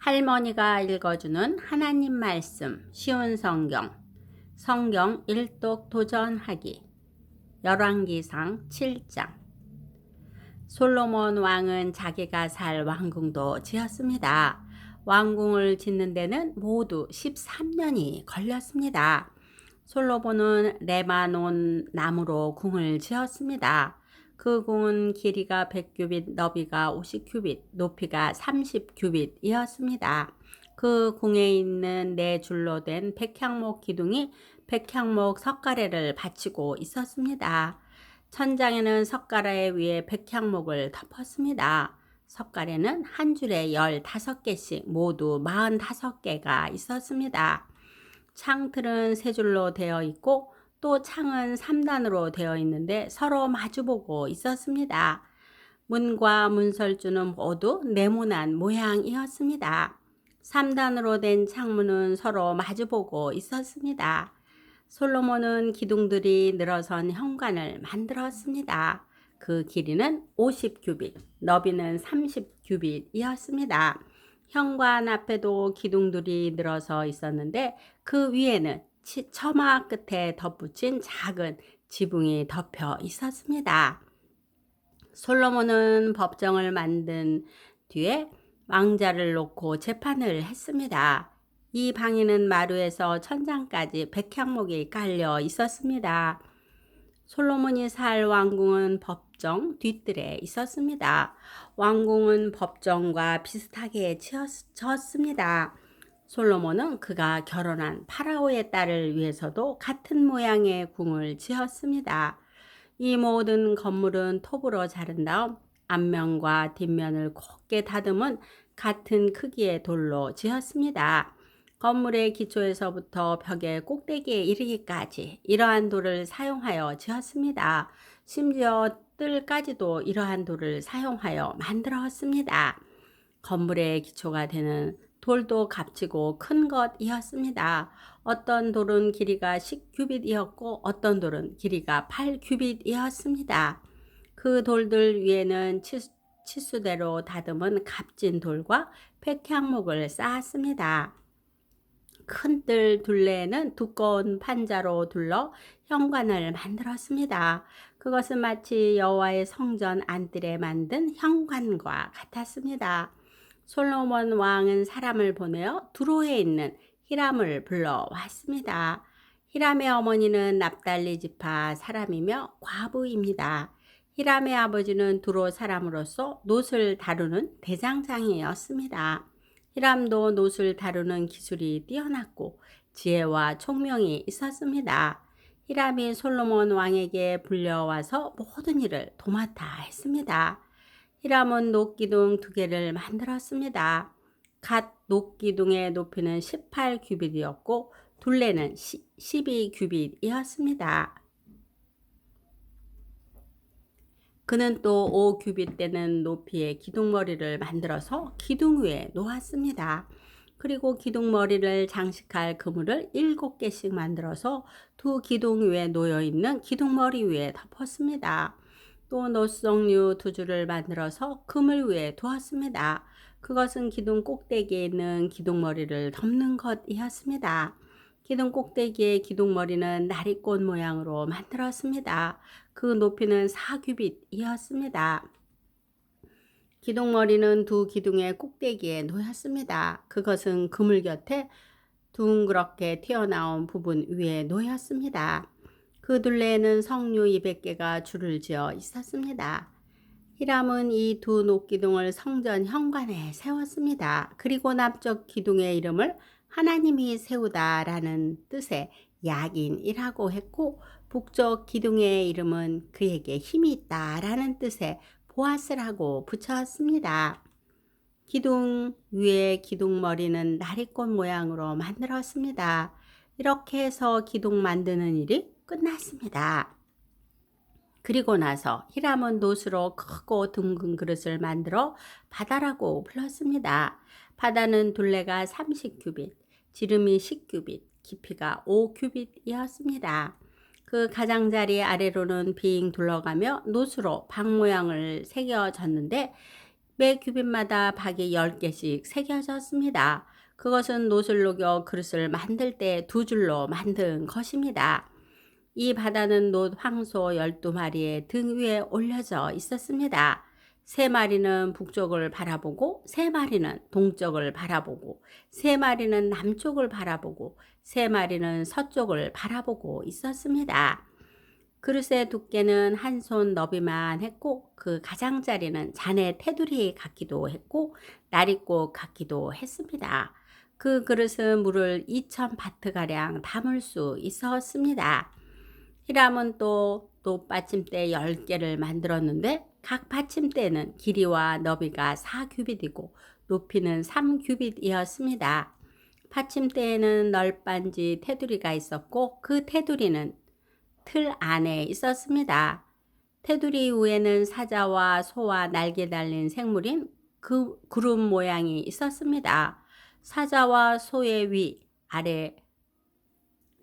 할머니가 읽어주는 하나님 말씀 쉬운 성경 일독 도전하기 열왕기상 7장. 솔로몬 왕은 자기가 살 왕궁도 지었습니다. 왕궁을 짓는 데는 모두 13년이 걸렸습니다. 솔로몬은 레바논 나무로 궁을 지었습니다. 그 궁은 길이가 100규빗, 너비가 50규빗, 높이가 30규빗이었습니다. 그 궁에 있는 네 줄로 된 백향목 기둥이 백향목 석가래를 받치고 있었습니다. 천장에는 석가래 위에 백향목을 덮었습니다. 석가래는 한 줄에 15개씩 모두 45개가 있었습니다. 창틀은 세 줄로 되어 있고 또 창은 3단으로 되어 있는데 서로 마주보고 있었습니다. 문과 문설주는 모두 네모난 모양이었습니다. 3단으로 된 창문은 서로 마주보고 있었습니다. 솔로몬은 기둥들이 늘어선 현관을 만들었습니다. 그 길이는 50규빗, 너비는 30규빗이었습니다. 현관 앞에도 기둥들이 늘어서 있었는데 그 위에는 처마 끝에 덧붙인 작은 지붕이 덮여 있었습니다. 솔로몬은 법정을 만든 뒤에 왕자를 놓고 재판을 했습니다. 이 방에는 마루에서 천장까지 백향목이 깔려 있었습니다. 솔로몬이 살 왕궁은 법정 뒤뜰에 있었습니다. 왕궁은 법정과 비슷하게 지었습니다. 솔로몬은 그가 결혼한 파라오의 딸을 위해서도 같은 모양의 궁을 지었습니다. 이 모든 건물은 톱으로 자른 다음 앞면과 뒷면을 곱게 다듬은 같은 크기의 돌로 지었습니다. 건물의 기초에서부터 벽의 꼭대기에 이르기까지 이러한 돌을 사용하여 지었습니다. 심지어 뜰까지도 이러한 돌을 사용하여 만들었습니다. 건물의 기초가 되는 돌도 값지고 큰 것이었습니다. 어떤 돌은 길이가 10규빗이었고 어떤 돌은 길이가 8규빗이었습니다. 그 돌들 위에는 치수대로 다듬은 값진 돌과 백향목을 쌓았습니다. 큰 뜰 둘레에는 두꺼운 판자로 둘러 현관을 만들었습니다. 그것은 마치 여호와의 성전 안뜰에 만든 현관과 같았습니다. 솔로몬 왕은 사람을 보내어 두로에 있는 히람을 불러왔습니다. 히람의 어머니는 납달리 지파 사람이며 과부입니다. 히람의 아버지는 두로 사람으로서 놋을 다루는 대장장이었습니다. 히람도 놋을 다루는 기술이 뛰어났고 지혜와 총명이 있었습니다. 히람이 솔로몬 왕에게 불려와서 모든 일을 도맡아 했습니다. 히람은 놋기둥 2개를 만들었습니다. 갓 놋기둥의 높이는 18규빗이었고 둘레는 12규빗이었습니다. 그는 또 5규빗 되는 높이의 기둥머리를 만들어서 기둥 위에 놓았습니다. 그리고 기둥머리를 장식할 그물을 7개씩 만들어서 두 기둥 위에 놓여있는 기둥머리 위에 덮었습니다. 또 놋성류 2줄을 만들어서 그물 위에 두었습니다. 그것은 기둥 꼭대기에 있는 기둥머리를 덮는 것이었습니다. 기둥 꼭대기의 기둥머리는 나리꽃 모양으로 만들었습니다. 그 높이는 4규빗이었습니다. 기둥머리는 두 기둥의 꼭대기에 놓였습니다. 그것은 그물 곁에 둥그렇게 튀어나온 부분 위에 놓였습니다. 그 둘레에는 성류 200개가 줄을 지어 있었습니다. 히람은 이 두 놋기둥을 성전 현관에 세웠습니다. 그리고 남쪽 기둥의 이름을 하나님이 세우다라는 뜻의 야긴이라고 했고 북쪽 기둥의 이름은 그에게 힘이 있다라는 뜻의 보아스라고 붙였습니다. 기둥 위에 기둥머리는 나리꽃 모양으로 만들었습니다. 이렇게 해서 기둥 만드는 일이 끝났습니다. 그리고 나서 히람은 놋으로 크고 둥근 그릇을 만들어 바다라고 불렀습니다. 바다는 둘레가 30규빗, 지름이 10규빗, 깊이가 5규빗이었습니다. 그 가장자리 아래로는 빙 둘러가며 놋으로 방 모양을 새겨졌는데 매 규빗마다 박이 10개씩 새겨졌습니다. 그것은 노을 녹여 그릇을 만들 때 두 줄로 만든 것입니다. 이 바다는 놋 황소 12마리의 등 위에 올려져 있었습니다. 3마리는 북쪽을 바라보고 3마리는 동쪽을 바라보고 3마리는 남쪽을 바라보고 3마리는 서쪽을 바라보고 있었습니다. 그릇의 두께는 한 손 너비만 했고 그 가장자리는 잔의 테두리 같기도 했고 나리꽃 같기도 했습니다. 그 그릇은 물을 2000바트가량 담을 수 있었습니다. 히람은 또 받침대 10개를 만들었는데 각 받침대는 길이와 너비가 4규빗이고 높이는 3규빗이었습니다. 받침대에는 널빤지 테두리가 있었고 그 테두리는 틀 안에 있었습니다. 테두리 위에는 사자와 소와 날개 달린 생물인 그 구름 모양이 있었습니다. 사자와 소의 위, 아래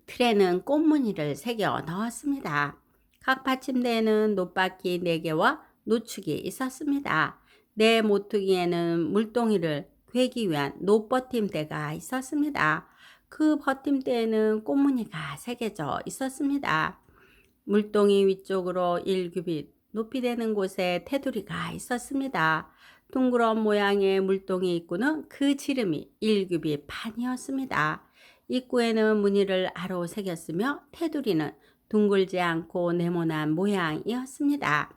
틀에는 꽃무늬를 새겨 넣었습니다. 각 받침대에는 놋바퀴 4개와 노축이 있었습니다. 네 모퉁이에는 물동이를 괴기 위한 놋버팀대가 있었습니다. 그 버팀대에는 꽃무늬가 새겨져 있었습니다. 물동이 위쪽으로 1규빗 높이 되는 곳에 테두리가 있었습니다. 둥그런 모양의 물동이 입구는 그 지름이 1규빗 반이었습니다. 입구에는 무늬를 아로 새겼으며 테두리는 둥글지 않고 네모난 모양이었습니다.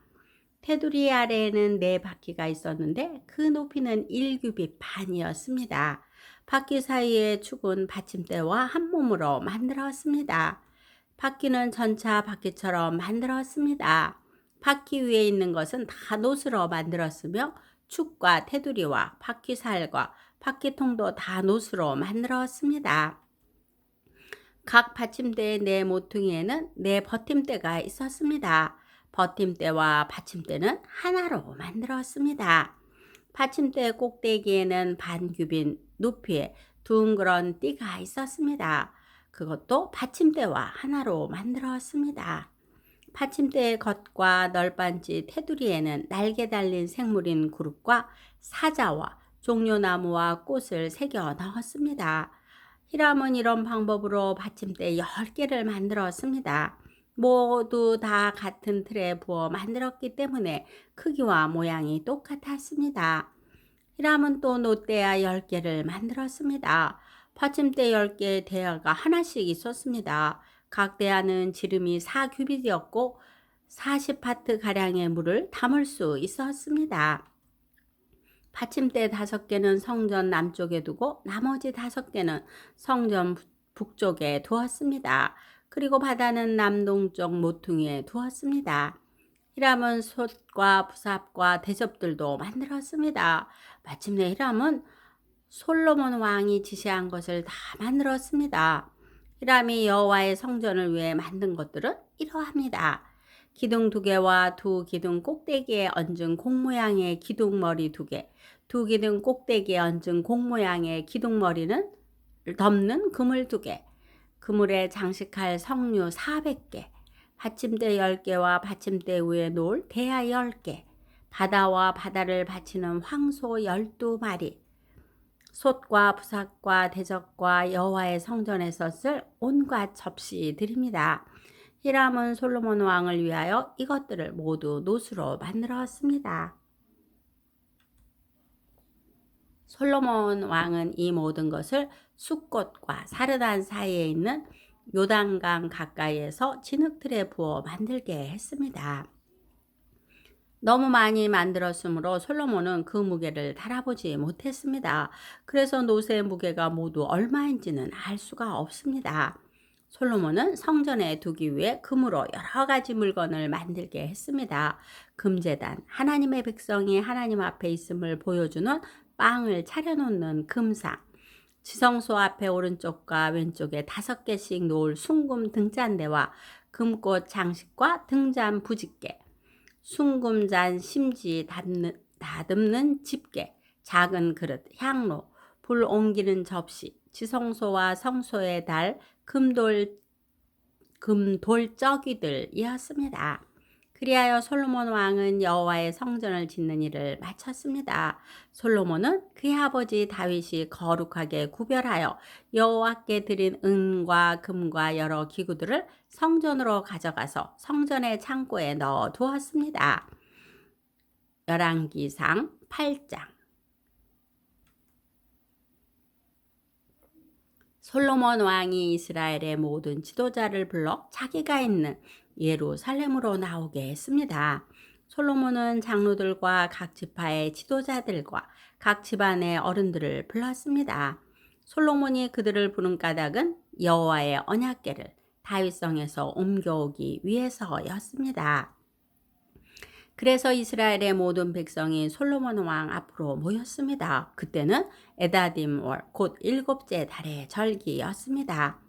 테두리 아래에는 4바퀴가 있었는데 그 높이는 1규빗 반이었습니다. 바퀴 사이의 축은 받침대와 한 몸으로 만들었습니다. 바퀴는 전차 바퀴처럼 만들었습니다. 바퀴 위에 있는 것은 다 놋으로 만들었으며 축과 테두리와 바퀴살과 바퀴통도 다 놋으로 만들었습니다. 각 받침대의 4 모퉁이에는 4 버팀대가 있었습니다. 버팀대와 받침대는 하나로 만들었습니다. 받침대 꼭대기에는 반규빗 높이의 둥그런 띠가 있었습니다. 그것도 받침대와 하나로 만들었습니다. 받침대의 겉과 널빤지 테두리에는 날개 달린 생물인 구름과 사자와 종려나무와 꽃을 새겨 넣었습니다. 히람은 이런 방법으로 받침대 10개를 만들었습니다. 모두 다 같은 틀에 부어 만들었기 때문에 크기와 모양이 똑같았습니다. 히람은 또 놋대야 10개를 만들었습니다. 받침대 10개의 대야가 하나씩 있었습니다. 각 대야는 지름이 4규빗이었고 40바트 가량의 물을 담을 수 있었습니다. 받침대 5개는 성전 남쪽에 두고 나머지 5개는 성전 북쪽에 두었습니다. 그리고 바다는 남동쪽 모퉁이에 두었습니다. 히람은 솥과 부삽과 대접들도 만들었습니다. 마침내 히람은 솔로몬 왕이 지시한 것을 다 만들었습니다. 히람이 여호와의 성전을 위해 만든 것들은 이러합니다. 기둥 2개와 두 기둥 꼭대기에 얹은 공 모양의 기둥머리 2개, 두 기둥 꼭대기에 얹은 공 모양의 기둥머리는 덮는 그물 2개, 그물에 장식할 석류 400개, 받침대 10개와 받침대 위에 놓을 대야 10개, 바다와 바다를 바치는 황소 12마리, 솥과 부삭과 대접과 여호와의 성전에서 쓸 온갖 접시들입니다. 히람은 솔로몬 왕을 위하여 이것들을 모두 놋으로 만들었습니다. 솔로몬 왕은 이 모든 것을 숫꽃과 사르단 사이에 있는 요단강 가까이에서 진흙틀에 부어 만들게 했습니다. 너무 많이 만들었으므로 솔로몬은 그 무게를 달아보지 못했습니다. 그래서 놋의 무게가 모두 얼마인지는 알 수가 없습니다. 솔로몬은 성전에 두기 위해 금으로 여러 가지 물건을 만들게 했습니다. 금제단, 하나님의 백성이 하나님 앞에 있음을 보여주는 빵을 차려놓는 금상, 지성소 앞에 오른쪽과 왼쪽에 5개씩 놓을 순금 등잔대와 금꽃 장식과 등잔 부집게, 순금잔 심지 다듬는 집게, 작은 그릇, 향로, 불 옮기는 접시, 지성소와 성소에 달 금돌 쩌귀들이었습니다. 그리하여 솔로몬 왕은 여호와의 성전을 짓는 일을 마쳤습니다. 솔로몬은 그의 아버지 다윗이 거룩하게 구별하여 여호와께 드린 은과 금과 여러 기구들을 성전으로 가져가서 성전의 창고에 넣어 두었습니다. 열왕기상 8장. 솔로몬 왕이 이스라엘의 모든 지도자를 불러 자기가 있는 예루살렘으로 나오게 했습니다. 솔로몬은 장로들과 각 지파의 지도자들과 각 집안의 어른들을 불렀습니다. 솔로몬이 그들을 부른 까닭은 여호와의 언약궤를 다윗성에서 옮겨오기 위해서였습니다. 그래서 이스라엘의 모든 백성이 솔로몬 왕 앞으로 모였습니다. 그때는 에다딤월 곧 7째 달의 절기였습니다.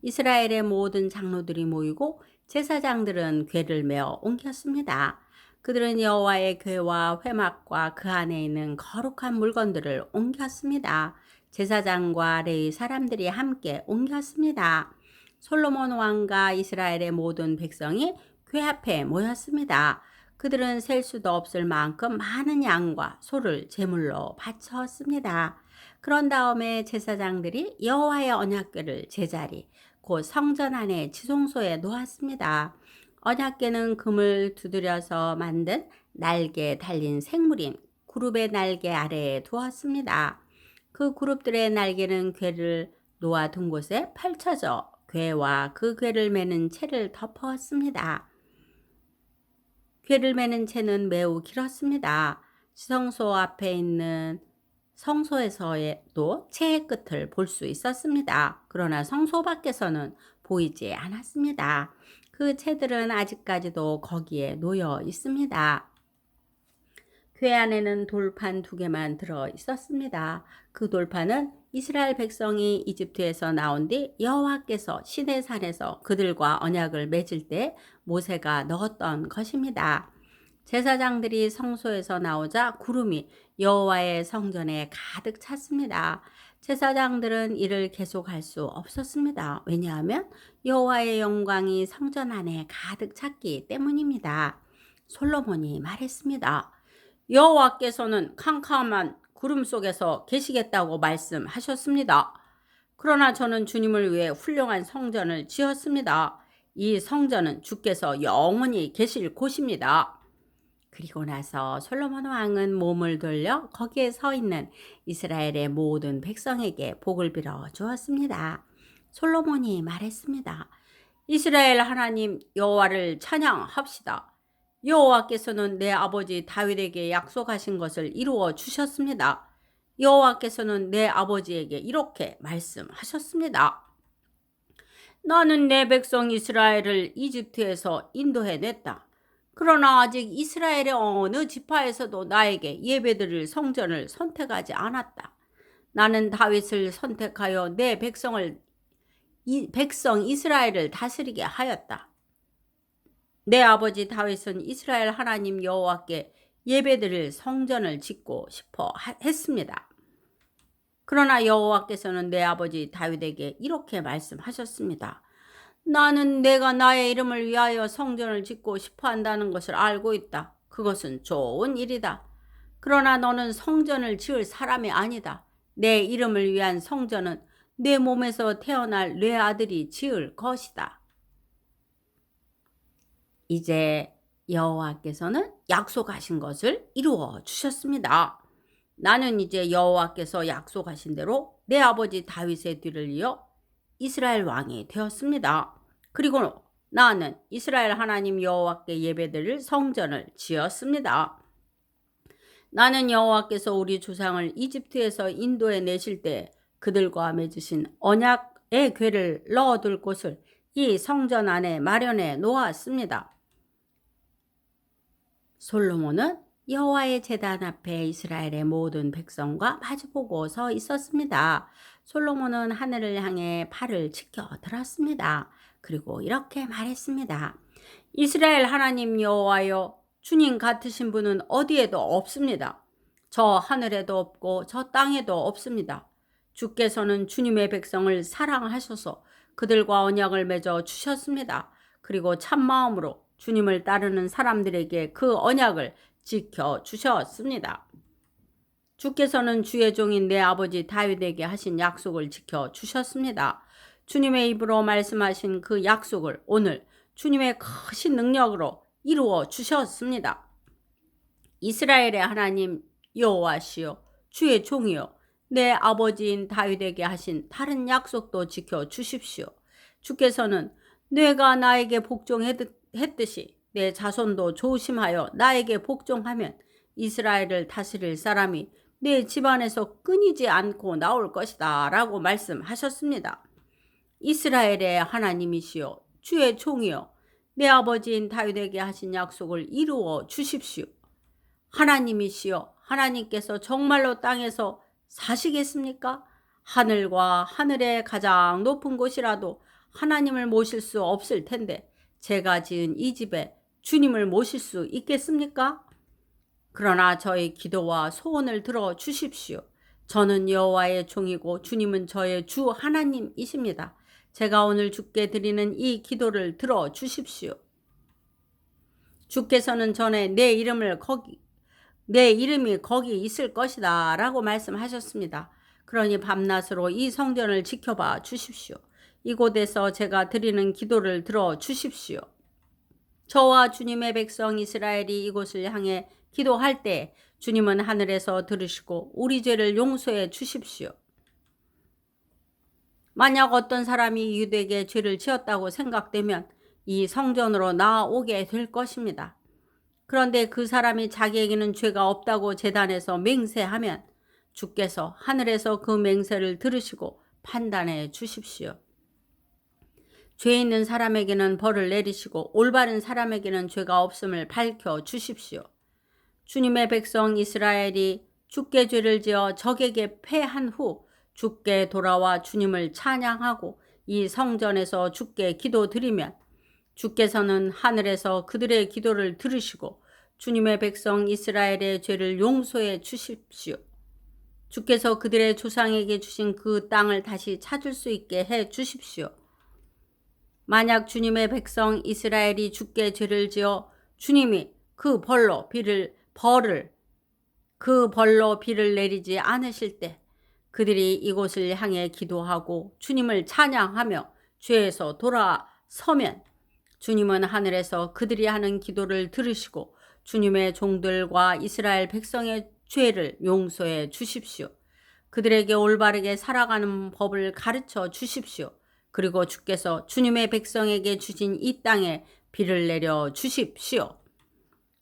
이스라엘의 모든 장로들이 모이고 제사장들은 궤를 메어 옮겼습니다. 그들은 여호와의 궤와 회막과 그 안에 있는 거룩한 물건들을 옮겼습니다. 제사장과 레위 사람들이 함께 옮겼습니다. 솔로몬 왕과 이스라엘의 모든 백성이 궤 앞에 모였습니다. 그들은 셀 수도 없을 만큼 많은 양과 소를 제물로 바쳤습니다. 그런 다음에 제사장들이 여호와의 언약궤를 제자리 곧 성전 안에 지성소에 놓았습니다. 언약궤는 금을 두드려서 만든 날개 달린 생물인 그룹의 날개 아래에 두었습니다. 그 그룹들의 날개는 궤를 놓아둔 곳에 펼쳐져 궤와 그 궤를 매는 채를 덮었습니다. 궤를 매는 채는 매우 길었습니다. 지성소 앞에 있는 성소에서도 채의 끝을 볼 수 있었습니다. 그러나 성소 밖에서는 보이지 않았습니다. 그 채들은 아직까지도 거기에 놓여 있습니다. 궤 안에는 돌판 2개만 들어 있었습니다. 그 돌판은 이스라엘 백성이 이집트에서 나온 뒤 여호와께서 시내산에서 그들과 언약을 맺을 때 모세가 넣었던 것입니다. 제사장들이 성소에서 나오자 구름이 여호와의 성전에 가득 찼습니다. 제사장들은 이를 계속할 수 없었습니다. 왜냐하면 여호와의 영광이 성전 안에 가득 찼기 때문입니다. 솔로몬이 말했습니다. 여호와께서는 캄캄한 구름 속에서 계시겠다고 말씀하셨습니다. 그러나 저는 주님을 위해 훌륭한 성전을 지었습니다. 이 성전은 주께서 영원히 계실 곳입니다. 그리고 나서 솔로몬 왕은 몸을 돌려 거기에 서 있는 이스라엘의 모든 백성에게 복을 빌어 주었습니다. 솔로몬이 말했습니다. 이스라엘 하나님 여호와를 찬양합시다. 여호와께서는 내 아버지 다윗에게 약속하신 것을 이루어 주셨습니다. 여호와께서는 내 아버지에게 이렇게 말씀하셨습니다. 나는 내 백성 이스라엘을 이집트에서 인도해냈다. 그러나 아직 이스라엘의 어느 지파에서도 나에게 예배드릴 성전을 선택하지 않았다. 나는 다윗을 선택하여 내 백성 이스라엘을 다스리게 하였다. 내 아버지 다윗은 이스라엘 하나님 여호와께 예배드릴 성전을 짓고 싶어 했습니다. 그러나 여호와께서는 내 아버지 다윗에게 이렇게 말씀하셨습니다. 나는 내가 나의 이름을 위하여 성전을 짓고 싶어 한다는 것을 알고 있다. 그것은 좋은 일이다. 그러나 너는 성전을 지을 사람이 아니다. 내 이름을 위한 성전은 내 몸에서 태어날 내 아들이 지을 것이다. 이제 여호와께서는 약속하신 것을 이루어 주셨습니다. 나는 이제 여호와께서 약속하신 대로 내 아버지 다윗의 뒤를 이어 이스라엘 왕이 되었습니다. 그리고 나는 이스라엘 하나님 여호와께 예배드릴 성전을 지었습니다. 나는 여호와께서 우리 조상을 이집트에서 인도해 내실 때 그들과 맺으신 언약의 궤를 넣어둘 곳을 이 성전 안에 마련해 놓았습니다. 솔로몬은 여호와의 제단 앞에 이스라엘의 모든 백성과 마주보고 서 있었습니다. 솔로몬은 하늘을 향해 팔을 치켜 들었습니다. 그리고 이렇게 말했습니다. 이스라엘 하나님 여호와여, 주님 같으신 분은 어디에도 없습니다. 저 하늘에도 없고 저 땅에도 없습니다. 주께서는 주님의 백성을 사랑하셔서 그들과 언약을 맺어 주셨습니다. 그리고 참마음으로 주님을 따르는 사람들에게 그 언약을 지켜주셨습니다. 주께서는 주의 종인 내 아버지 다윗에게 하신 약속을 지켜주셨습니다. 주님의 입으로 말씀하신 그 약속을 오늘 주님의 크신 능력으로 이루어 주셨습니다. 이스라엘의 하나님 여호와시여 주의 종이여 내 아버지인 다윗에게 하신 다른 약속도 지켜주십시오. 주께서는 내가 나에게 복종했듯이 내 자손도 조심하여 나에게 복종하면 이스라엘을 다스릴 사람이 내 집안에서 끊이지 않고 나올 것이다 라고 말씀하셨습니다. 이스라엘의 하나님이시여 주의 종이여 내 아버지인 다윗에게 하신 약속을 이루어 주십시오. 하나님이시여 하나님께서 정말로 땅에서 사시겠습니까? 하늘과 하늘의 가장 높은 곳이라도 하나님을 모실 수 없을 텐데 제가 지은 이 집에 주님을 모실 수 있겠습니까? 그러나 저의 기도와 소원을 들어 주십시오. 저는 여호와의 종이고 주님은 저의 주 하나님이십니다. 제가 오늘 주께 드리는 이 기도를 들어 주십시오. 주께서는 전에 내 이름이 거기 있을 것이다 라고 말씀하셨습니다. 그러니 밤낮으로 이 성전을 지켜봐 주십시오. 이곳에서 제가 드리는 기도를 들어 주십시오. 저와 주님의 백성 이스라엘이 이곳을 향해 기도할 때 주님은 하늘에서 들으시고 우리 죄를 용서해 주십시오. 만약 어떤 사람이 유대에게 죄를 지었다고 생각되면 이 성전으로 나아오게 될 것입니다. 그런데 그 사람이 자기에게는 죄가 없다고 제단에서 맹세하면 주께서 하늘에서 그 맹세를 들으시고 판단해 주십시오. 죄 있는 사람에게는 벌을 내리시고 올바른 사람에게는 죄가 없음을 밝혀 주십시오. 주님의 백성 이스라엘이 주께 죄를 지어 적에게 패한 후 주께 돌아와 주님을 찬양하고 이 성전에서 주께 기도드리면 주께서는 하늘에서 그들의 기도를 들으시고 주님의 백성 이스라엘의 죄를 용서해 주십시오. 주께서 그들의 조상에게 주신 그 땅을 다시 찾을 수 있게 해 주십시오. 만약 주님의 백성 이스라엘이 주께 죄를 지어 주님이 그 벌로 비를 내리지 않으실 때 그들이 이곳을 향해 기도하고 주님을 찬양하며 죄에서 돌아서면 주님은 하늘에서 그들이 하는 기도를 들으시고 주님의 종들과 이스라엘 백성의 죄를 용서해 주십시오. 그들에게 올바르게 살아가는 법을 가르쳐 주십시오. 그리고 주께서 주님의 백성에게 주신 이 땅에 비를 내려 주십시오.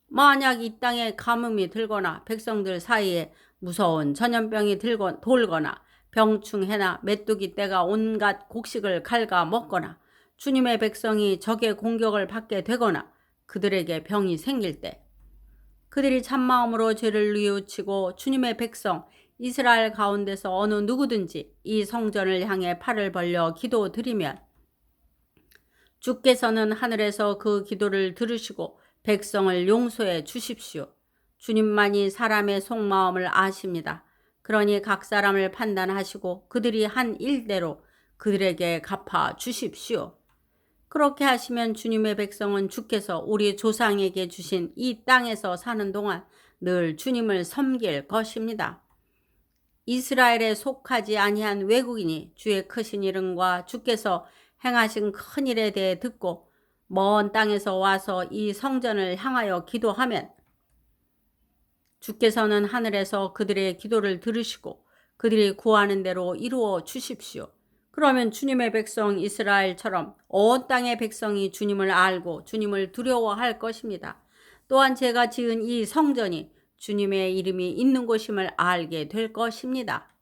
만약 이 땅에 가뭄이 들거나 백성들 사이에 무서운 전염병이 돌거나 병충해나 메뚜기 떼가 온갖 곡식을 갉아 먹거나 주님의 백성이 적의 공격을 받게 되거나 그들에게 병이 생길 때 그들이 참마음으로 죄를 뉘우치고 주님의 백성 이스라엘 가운데서 어느 누구든지 이 성전을 향해 팔을 벌려 기도드리면 주께서는 하늘에서 그 기도를 들으시고 백성을 용서해 주십시오. 주님만이 사람의 속마음을 아십니다. 그러니 각 사람을 판단하시고 그들이 한 일대로 그들에게 갚아 주십시오. 그렇게 하시면 주님의 백성은 주께서 우리 조상에게 주신 이 땅에서 사는 동안 늘 주님을 섬길 것입니다. 이스라엘에 속하지 아니한 외국인이 주의 크신 이름과 주께서 행하신 큰 일에 대해 듣고 먼 땅에서 와서 이 성전을 향하여 기도하면 주께서는 하늘에서 그들의 기도를 들으시고 그들이 구하는 대로 이루어 주십시오. 그러면 주님의 백성 이스라엘처럼 온 땅의 백성이 주님을 알고 주님을 두려워할 것입니다. 또한 제가 지은 이 성전이 주님의 이름이 있는 곳임을 알게 될 것입니다.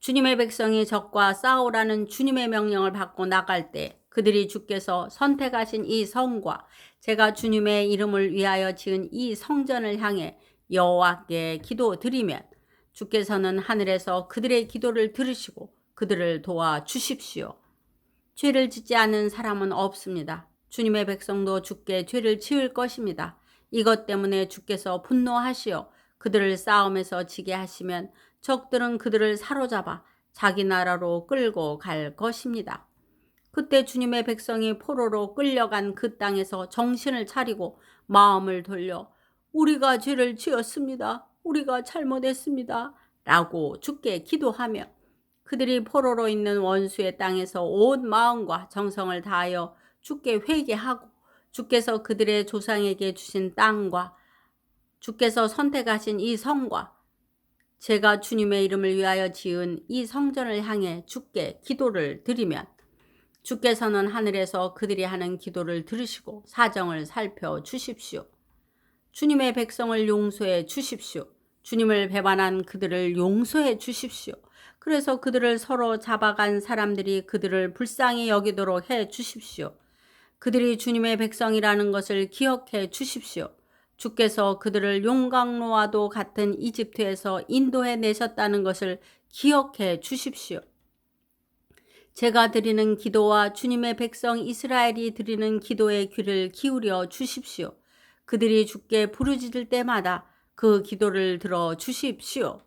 주님의 백성이 적과 싸우라는 주님의 명령을 받고 나갈 때 그들이 주께서 선택하신 이 성과 제가 주님의 이름을 위하여 지은 이 성전을 향해 여호와께 기도드리면 주께서는 하늘에서 그들의 기도를 들으시고 그들을 도와 주십시오. 죄를 짓지 않는 사람은 없습니다. 주님의 백성도 주께 죄를 지을 것입니다. 이것 때문에 주께서 분노하시어 그들을 싸움에서 지게 하시면 적들은 그들을 사로잡아 자기 나라로 끌고 갈 것입니다. 그때 주님의 백성이 포로로 끌려간 그 땅에서 정신을 차리고 마음을 돌려 우리가 죄를 지었습니다. 우리가 잘못했습니다. 라고 주께 기도하며 그들이 포로로 있는 원수의 땅에서 온 마음과 정성을 다하여 주께 회개하고 주께서 그들의 조상에게 주신 땅과 주께서 선택하신 이 성과 제가 주님의 이름을 위하여 지은 이 성전을 향해 주께 기도를 드리면 주께서는 하늘에서 그들이 하는 기도를 들으시고 사정을 살펴 주십시오. 주님의 백성을 용서해 주십시오. 주님을 배반한 그들을 용서해 주십시오. 그래서 그들을 서로 잡아간 사람들이 그들을 불쌍히 여기도록 해 주십시오. 그들이 주님의 백성이라는 것을 기억해 주십시오. 주께서 그들을 용광로와도 같은 이집트에서 인도해 내셨다는 것을 기억해 주십시오. 제가 드리는 기도와 주님의 백성 이스라엘이 드리는 기도의 귀를 기울여 주십시오. 그들이 주께 부르짖을 때마다 그 기도를 들어 주십시오.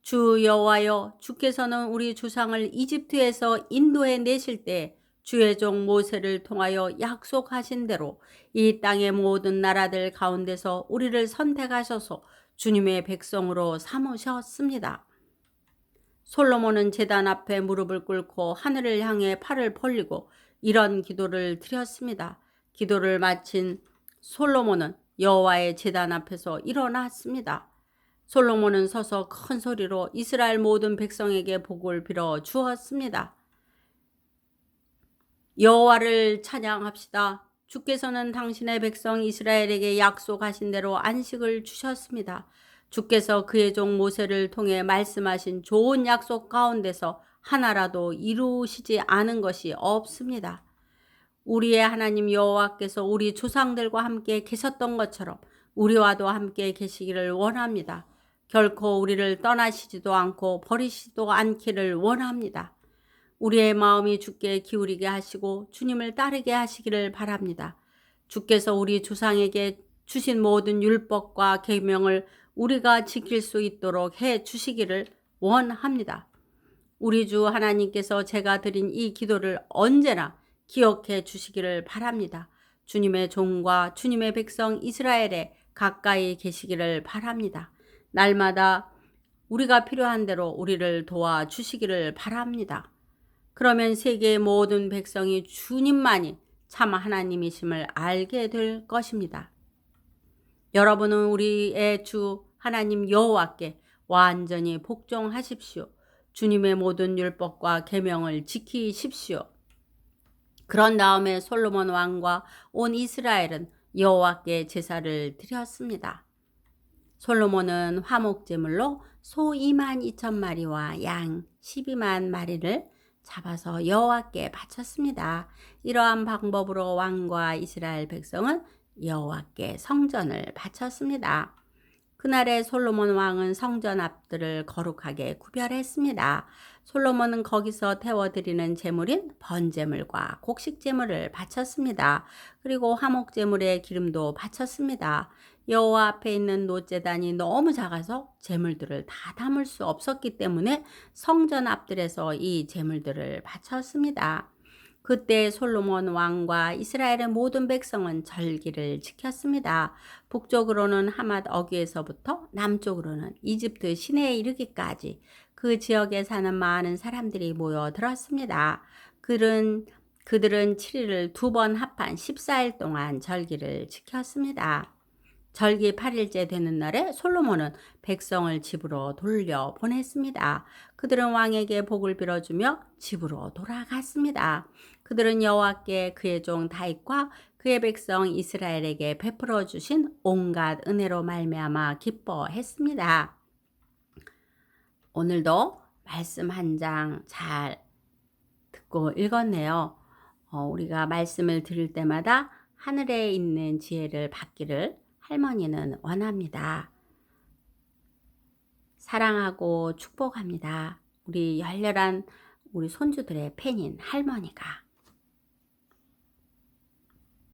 주 여호와여, 주께서는 우리 조상을 이집트에서 인도해 내실 때 주의 종 모세를 통하여 약속하신 대로 이 땅의 모든 나라들 가운데서 우리를 선택하셔서 주님의 백성으로 삼으셨습니다. 솔로몬은 제단 앞에 무릎을 꿇고 하늘을 향해 팔을 벌리고 이런 기도를 드렸습니다. 기도를 마친 솔로몬은 여호와의 제단 앞에서 일어났습니다. 솔로몬은 서서 큰 소리로 이스라엘 모든 백성에게 복을 빌어 주었습니다. 여호와를 찬양합시다. 주께서는 당신의 백성 이스라엘에게 약속하신 대로 안식을 주셨습니다. 주께서 그의 종 모세를 통해 말씀하신 좋은 약속 가운데서 하나라도 이루시지 않은 것이 없습니다. 우리의 하나님 여호와께서 우리 조상들과 함께 계셨던 것처럼 우리와도 함께 계시기를 원합니다. 결코 우리를 떠나시지도 않고 버리시지도 않기를 원합니다. 우리의 마음이 주께 기울이게 하시고 주님을 따르게 하시기를 바랍니다. 주께서 우리 조상에게 주신 모든 율법과 계명을 우리가 지킬 수 있도록 해 주시기를 원합니다. 우리 주 하나님께서 제가 드린 이 기도를 언제나 기억해 주시기를 바랍니다. 주님의 종과 주님의 백성 이스라엘에 가까이 계시기를 바랍니다. 날마다 우리가 필요한 대로 우리를 도와주시기를 바랍니다. 그러면 세계의 모든 백성이 주님만이 참 하나님이심을 알게 될 것입니다. 여러분은 우리의 주 하나님 여호와께 완전히 복종하십시오. 주님의 모든 율법과 계명을 지키십시오. 그런 다음에 솔로몬 왕과 온 이스라엘은 여호와께 제사를 드렸습니다. 솔로몬은 화목제물로 소 22,000마리와 양 12만 마리를 잡아서 여호와께 바쳤습니다. 이러한 방법으로 왕과 이스라엘 백성은 여호와께 성전을 바쳤습니다. 그날에 솔로몬 왕은 성전 앞들을 거룩하게 구별했습니다. 솔로몬은 거기서 태워드리는 제물인 번제물과 곡식제물을 바쳤습니다. 그리고 화목제물에 기름도 바쳤습니다. 여호와 앞에 있는 놋제단이 너무 작아서 제물들을 다 담을 수 없었기 때문에 성전 앞들에서 이 제물들을 바쳤습니다. 그때 솔로몬 왕과 이스라엘의 모든 백성은 절기를 지켰습니다. 북쪽으로는 하맛 어귀에서부터 남쪽으로는 이집트 시내에 이르기까지 그 지역에 사는 많은 사람들이 모여들었습니다. 그들은 7일을 2번 합한 14일 동안 절기를 지켰습니다. 절기 8일째 되는 날에 솔로몬은 백성을 집으로 돌려 보냈습니다. 그들은 왕에게 복을 빌어주며 집으로 돌아갔습니다. 그들은 여호와께 그의 종 다윗과 그의 백성 이스라엘에게 베풀어 주신 온갖 은혜로 말미암아 기뻐했습니다. 오늘도 말씀 한 장 잘 듣고 읽었네요. 우리가 말씀을 들을 때마다 하늘에 있는 지혜를 받기를 할머니는 원합니다. 사랑하고 축복합니다. 우리 열렬한 우리 손주들의 팬인 할머니가.